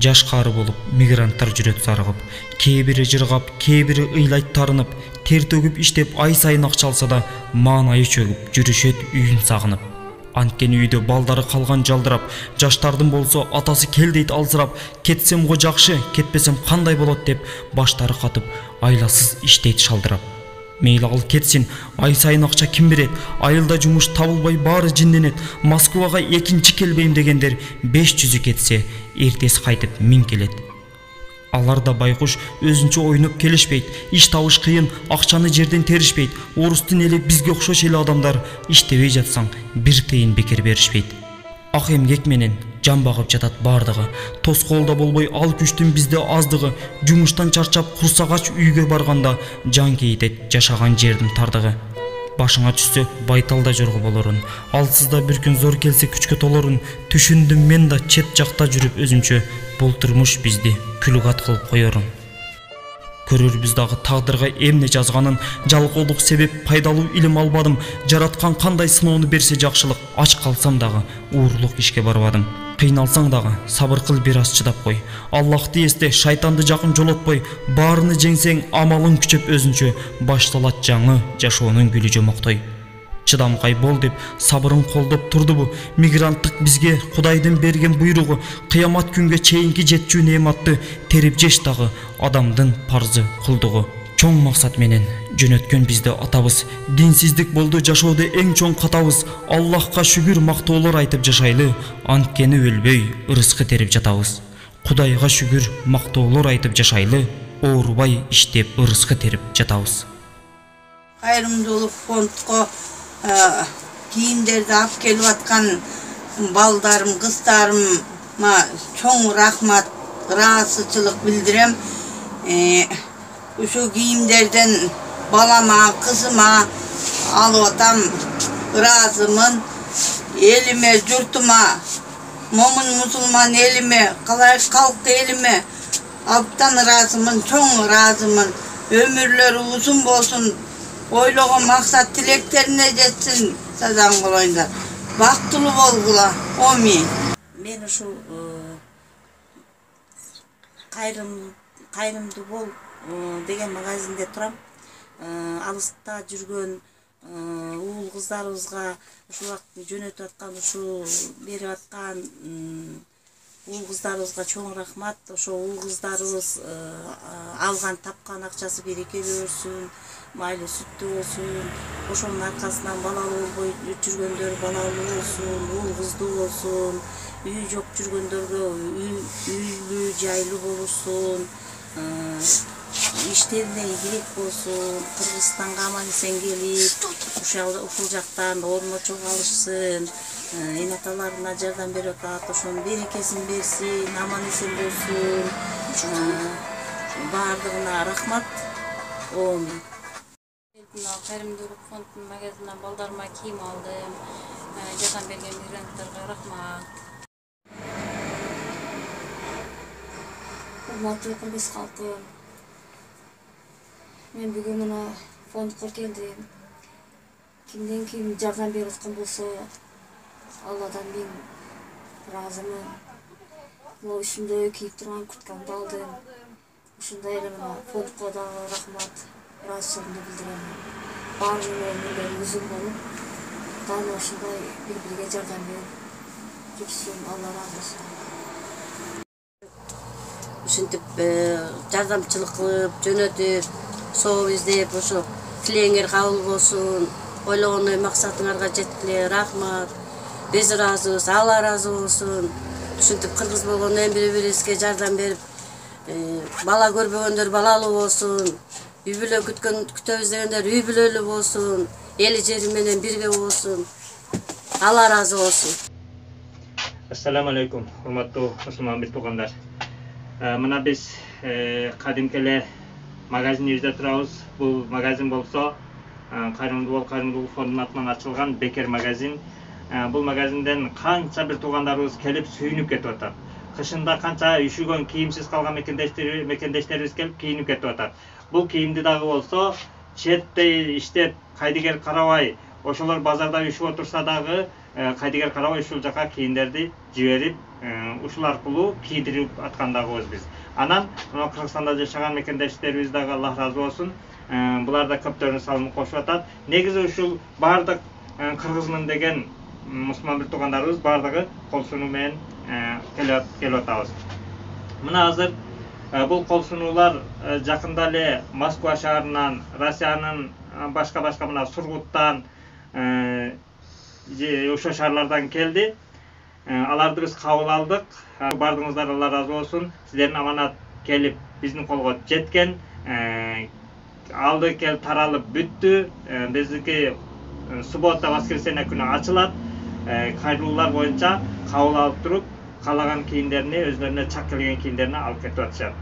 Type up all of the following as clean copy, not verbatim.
жаш кары болуп мигранттар жүрөт зарыгып, кээ бири жыргап, кээ бири ыйлайт тарынып, тер төгүп иштеп ай сайын акча алса да маанайы чөгүп жүрүшөт үйүн сагынып. Анткени үйдө балдары калган жалдырап, жаштардын болсо атасы кел дейт алсырап, кетсем го жакшы, кетпесем кандай болот деп баштары катып, айласыз иштейт шалдырап. Мейли ал кетсин, ай сайын акча ким берет, айылда жумуш табылбай баары жинденет, Москвага экинчи келбейм дегендер 500 кетсе, эртеси кайтып 1000 келет. Алар да байкуш өзүнчө ойноп келишпейт, иш табыш кыйын, акчаны жерден теришпейт. Орустун эли бизге окшош эле адамдар, иштебей жатсаң бир тыйын бекер беришпейт. Ак эмгек менен жан багып жатат бардыгы, тоскоолдо болбой ал күчтүн бизде аздыгы, жумуштан чарчап курсагач үйгө барганда жан кейтет жашаган жердин тардыгы. Башыңа түшсө байталда жорго болорун, алсызда бир күн зор келсе күчкө толорун, түшүндүм мен да чет жакта жүрүп өзүмчө, бул турмуш бизди күлүгат кылып коерун. Көрөрбүз дагы тагдырга эмне жазганын, жалкоолук себеп пайдалуу илим албадым, жараткан кандай сыноону берсе жакшылык, ач калсам дагы уурлук ишке барбадым. Кыйналсаң дагы сабыр кыл, бир аз чыдап кой. Аллахты эсте, шайтанды жакын жолотпой, баарыны жеңсең амалың күчөп өзүнчө, башталат жаңы жашоонун гүлү жомоктой. Чыдамкай бол деп сабырын колдоп турдубу? Мигранттык бизге Кудайдын берген буйругу, кыямат күнгө чейинки жетчү неаматты терип жеш дагы адамдын парзы кулдугу. Чоң максат менен жөнөткөн бизди атабыз, динсиздик болду жашоодо эң чоң катабыз. Аллахка шүгүр, мактоолор айтып жашайлы, анткени өлбөй ырыскы терип жатабыз. Кудайга шүгүр, мактоолор айтып жашайлы, оорубай иштеп ырыскы терип жатабыз. Кайрымдуулук фондко кийимдерди алып келип аткан балдарым, кыздарыма чоң рахмат, ыраазычылык билдирем. Ушул кийимдерден балама, кызыма алып атам, ыраазымын. Элиме, журтума, момун мусулман элиме, калк элиме абдан ыраазымын, чоң ыраазымын. Өмүрлөрү узун болсун, ойлогон максат тилектерине жетсин, садаң болоюңдар. Бактылуу болгула, амин. Мен ушул кайрымдуу бол деген магазинде турам. Алыста жүргөн уул кыздарыбызга ушул жөнөтүп аткан, ушул берип аткан уул кыздарыбызга чоң рахмат. Ошо уул кыздарыбыз алган тапкан акчасы берекелүү өрсүн, майлы сүттүү болсун. Ошонун аркасынан балалуу болбой жүргөндөр балалуу болсун, уул кыздуу болсун, үй жок жүргөндөргө үйлүү, жайлуу болушсун. Иштерине ийгилик болсун, Кыргызстанга аман эсен келип, ушул жактан орун очого алышсын, эне аталарына жардам берип атат, ошонун берекесин берсин, аман эсен болсун. Баардыгына рахмат. Амин. Кайрымдуулук фондунун магазининен балдарыма кийим алдым. Жардам берген мигранттарга рахмат. Урматтуу кыргыз калкы, мен бүгүн мына фондко келдим. Кимден ким жардам берип аткан болсо, Алладан мен ыраазымын. Могу үстүмдө кийип турган курткамды алдым. Ушундай эле мына фондко дагы рахмат, ыраазычылыгымды билдирем. Баардыгы менден узун болуп, дагы ушундай бири-бириге жардам берип жүрсүн, Алла ыраазы болсун. Ушинтип жардамчылык кылып, жөнөтүп, соо издеп, ошо тилегиңер кабыл болсун, ойлогондой максатыңарга жеткиле, рахмат. Биз ыраазыбыз, Алла ыраазы болсун. Ушинтип кыргыз болгондон бири-бирибизге жардам берип, бала көрбөгөндөр балалуу болсун, үй бүлө күтөбүз дегендер үй бүлөлүү болсун, эли жери менен бирге болсун. Алла ыраазы болсун. Ассаламу алейкум, урматтуу мусулман бир туугандар. Мына биз кадимки эле магазинибизде турабыз. Бул магазин болсо Кайрымдуулук фондунун атынан ачылган бекер магазин. Бул магазинден канча бир туугандарыбыз келип сүйүнүп кетип атат. Кышында канча үшүгөн, кийимсиз калган мекендештерибиз келип кийинип кетип атат. Бул кийимди дагы болсо четте иштеп, кайдыгер карабай, ошолор базарда үшүп отурса дагы кайдыгер карабай ушул жака кийимдерди жиберип ушул аркылуу кийдирип аткандагыбыз биз. Анан мына Кыргызстанда жашаган мекендештерибиз дагы Аллах разы болсун, булар да көптөрүнүн салымын кошуп атат. Негизи ушул бардык кыргызмын деген мусулман бир туугандарыбыз бардыгы кол сунуу менен келип атабыз. Мына азыр бул кол сунуулар жакында эле Москва шаарынан, Россиянын башка мына Сургуттан, ошо шаарлардан келди. Аларды биз кабыл алдык. Бардыңыздар, Алла разы болсун. Сиздердин аманат келип биздин колго жеткен. Алды кел таралып бүттү. Биздики суббота, воскресенье күнү ачылат. Кайрылуулар боюнча кабыл алып туруп, каалаган кийимдерини, өзлөрүнө чак келген кийимдерини алып кетип атышат.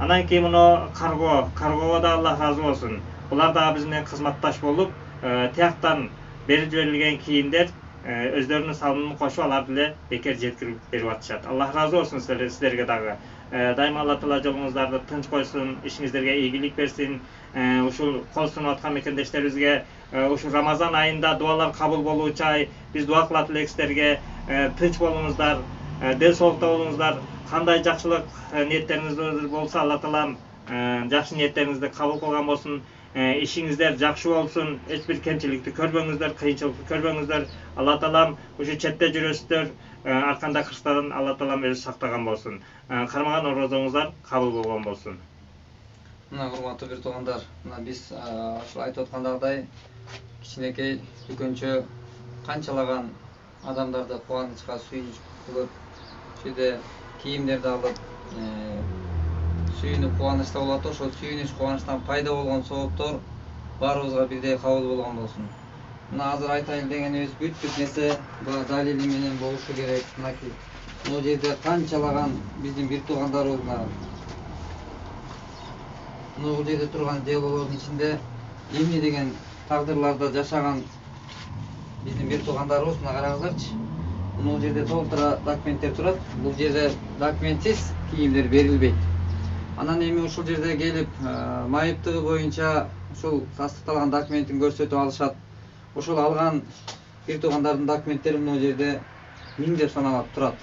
Анан кийин муну каргого да Алла разы болсун. Булар да биз менен кызматташ болуп, тияктан берип жиберилген кийимдер өздөрүнүн салымын кошуп аларды эле бекер жеткирип берип атышат. Алла разы болсун сиздерге дагы. Дайыма Алла Таала жолуңуздарды тынч койсун, ишиңиздерге ийгилик берсин. Ушул кол сунуп аткан мекендештерибизге ушул Рамазан айында дуалар кабыл болуучу ай, биз дуа кылат элек сиздерге. Тынч болуңуздар, дел соолукта болуңуздар. Кандай жакшылык ниеттериңиз болсо, Алла Таалам жакшы ниеттериңизди кабыл кылган болсун. Ишиңиздер жакшы болсун, эч бир кемчиликти көрбөңүздөр, кыйынчылыкты көрбөңүздөр. Алла Таалам ушу четте жүрөсүздөр, арканда кырсыктардан Алла Таалам өзү сактаган болсун. Кармаган орозоңуздар кабыл болгон болсун. Мына урматтуу бир туугандар, мына биз ушул айтып аткандагыдай кичинекей дүкөнчө канчалаган адамдарды кубанычка сүйүнүч кылып, ушуде кийимдерди алып сүйүнүп кубанычта болот. Ошол сүйүнүч кубанычтан пайда болгон сооптор баарыбызга бирдей кабыл болгон болсун. Мына азыр айтайын дегенибиз бүт нерсе далили менен болушу керек. Мынакей бул жерде канчалаган биздин бир туугандарыбыз бул жерде турган делолордун ичинде эмне деген тагдырларда жашаган биздин бир туугандарыбыз. Мына караңыздарчы. Бул жерде толтура документтер турат. Бул жерде документсиз кийимдер берилбейт. Анан эми ушул жерде келип майыптыгы боюнча ушул тастыкталган документин көрсөтүп алышат. Ошол алган бир туугандардын документтери мына жерде миңдеп саналып турат.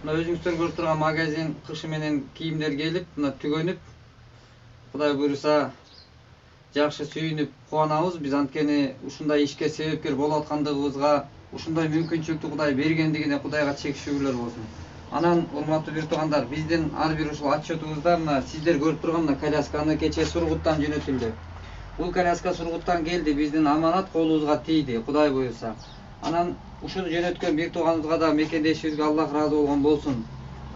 Мына өзүңүздөр көрүп турган магазин кышы менен кийимдер келип, мына түгөнүп, Кудай буйруса жакшы сүйүнүп кубанабыз. Биз анткени ушундай ишке себепкер болуп аткандыгыбызга, ушундай мүмкүнчүлүктү Кудай бергендигине Кудайга чек шүгүрлөр болсун. Анан урматтуу бир туугандар, биздин ар бир ушул отчетубузда мына сиздер көрүп турган мына колясканы кече Сургуттан жөнөтүлдү. Бул коляска Сургуттан келди, биздин аманат колубузга тийди, Кудай буйруса. Анан ушуну жөнөткөн бир тууганыбызга да мекендешибизге Аллах разы болгон болсун.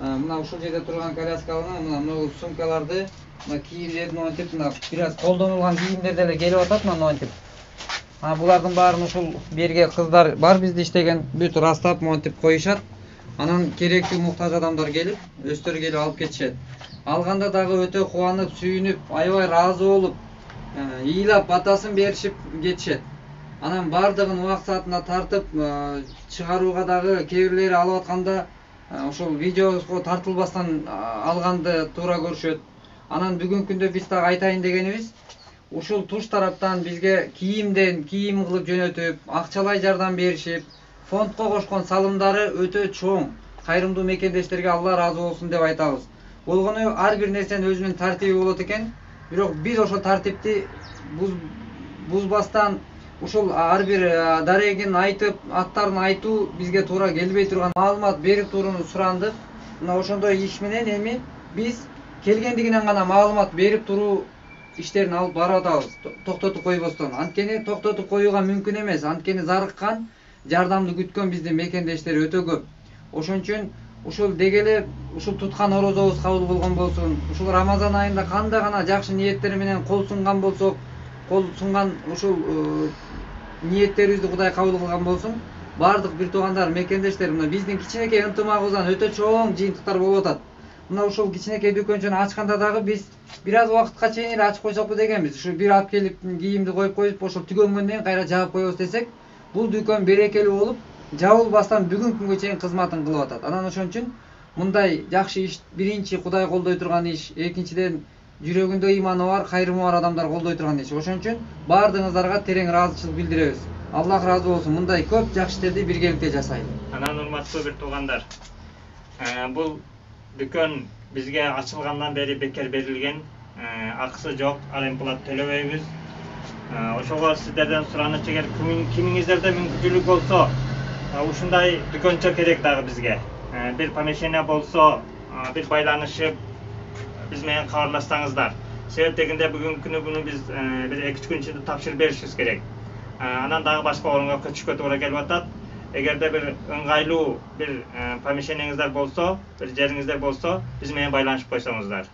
Мына ушул жерде турган колясканы, мына сумкаларды, мына кийимдерди монтип, мына бир аз колдонулган кийимдер деле келип атат, мына монтип. Булардын баарын ушул берге кыздар бар бизде иштеген, бүт растап монтип коюшат. Анан керектүү муктаж адамдар келип, өздөрү келип алып кетишет. Алганда дагы өтө кубанып, сүйүнүп, аябай разы болуп, ыйлап батасын беришип кетишет. Анан бардыгын убак саатына тартып чыгарууга дагы кээ бирлери алып атканда ошол видеого тартылбастан алганды туура көрүшөт. Анан бүгүнкү күндө биз дагы айтайын дегенибиз, ушул туш тараптан бизге кийимден кийим кылып жөнөтүп, акчалай жардам беришип, фондко кошкон салымдары өтө чоң. Кайрымдуу мекендештерге Алла разы болсун деп айтабыз. Болгону ар бир нерсенин өзүнүн тартиби болот экен. Бирок биз ошол тартипти бузбастан ушул ар бир дарегин айтып, аттарын айтуу бизге туура келбей турган маалымат берип турууну сурандык. Мына ошондой иш менен эми биз келгендигинен гана маалымат берип туруу иштерин алып барып атабыз, токтотуп койбостон. Анткени токтотуп коюуга мүмкүн эмес. Анткени зарыккан, жардамды күткөн биздин мекендештер өтө көп. Ошон үчүн ушул дегеле ушул туткан орозобуз кабыл болгон болсун. Ушул Рамазан айында кандай гана жакшы ниеттер менен кол сунган болсок, кол сунган ушул ниеттерибизди Кудай кабыл кылган болсун. Бардык бир туугандар, мекендештер, мына биздин кичинекей ынтымагыбыздан өтө чоң жыйынтыктар болуп атат. Мына ушул кичинекей дүкөнчөнү ачканда дагы биз бир аз убакытка чейин эле ачып койсокпу дегенбиз. Ушу бир алып келип кийимди коюп ошол түгөнгөндөн кийин кайра жаап коебуз десек, бул дүкөн берекелүү болуп, жабылбастан бүгүнкү күнгө чейин кызматын кылып атат. Анан ошон үчүн мындай жакшы иш, биринчи Кудай колдой турган иш, экинчиден жүрөгүндө ыйманы бар, кайрымы бар адамдар колдой турган иш. Ошон үчүн баардыгыңыздарга терең ыраазычылык билдиребиз. Аллах ыраазы болсун. Мындай көп жакшы иштерди биргеликте жасайлы. Анан урматтуу бир туугандар, бул дүкөн бизге ачылгандан бери бекер берилген, акысы жок, аренплат төлөбөйбүз. Ошого сиздерден сураныч, эгер кимиңиздерде мүмкүнчүлүк болсо, ушундай дүкөнчө керек дагы бизге. Бир помещение болсо, бир байланышып биз менен кабарлашсаңыздар. Себеп дегенде бүгүнкү күнү буну биз бир 2-3 күн ичинде тапшырып беришибиз керек. Анан дагы башка орунга көчүшкө туура келип атат. Эгерде бир ыңгайлуу бир помещениеңиздер болсо, бир жериңиздер болсо, биз менен байланышып койсоңуздар.